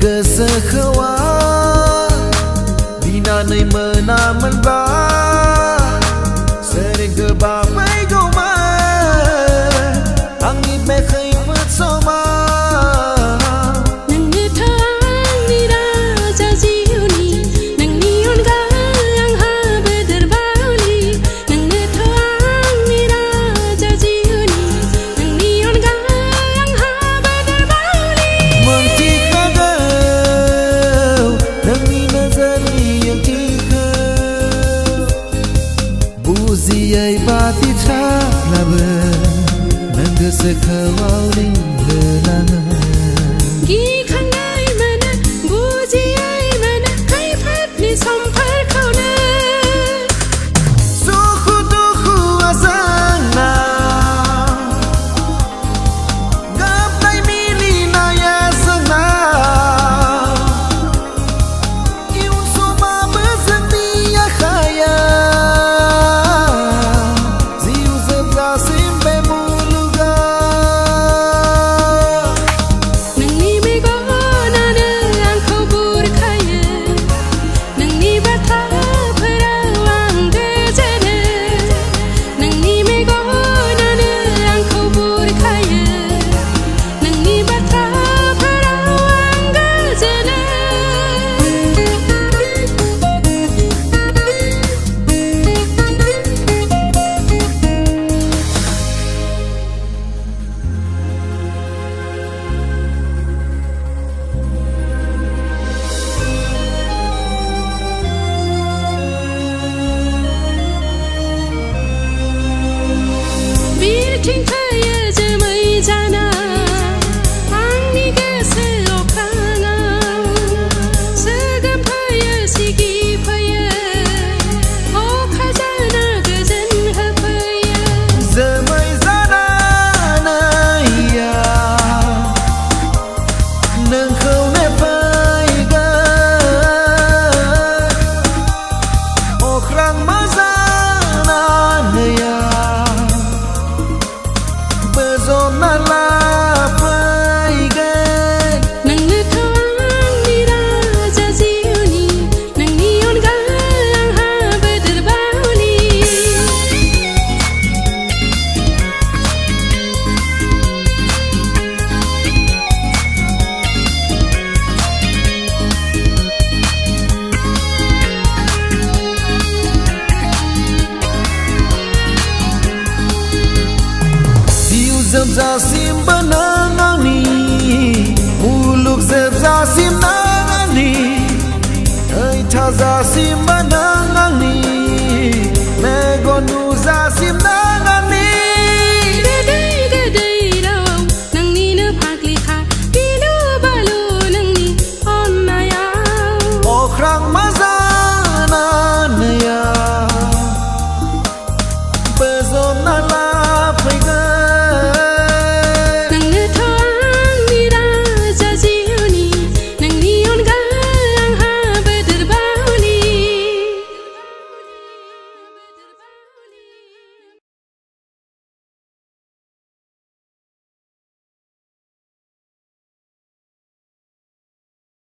Kesehawa Bina nai menaman ba Sering kebab mai goma Angin me khai mat soma Nang ni thang ni raja jiuni Nang ni on gang ha bedar bauli Nang ni thang ni raja jiuni Nang ni on gang ha bedar bauli Mengti Buziai bati chalaba Nangga sekawau linggelana Gi khangai mana buziai mana Kai phat ni sampar kauna Suku duku asana Gapai mili na yasana Iun soma bersedia kaya Ting kaya jemai jana Angni gese okana Segam paya sigi paya Okha jana gajan hapaya Jemai jana naya Nengkau nepai ga Okrang mazana naya Bezona la paigan Nang ni thang ni raja jiuni Nang ni on gang ha bedar bauli Zebza sim banangani Muluk zebza sim nangani Ai thaza sim banangani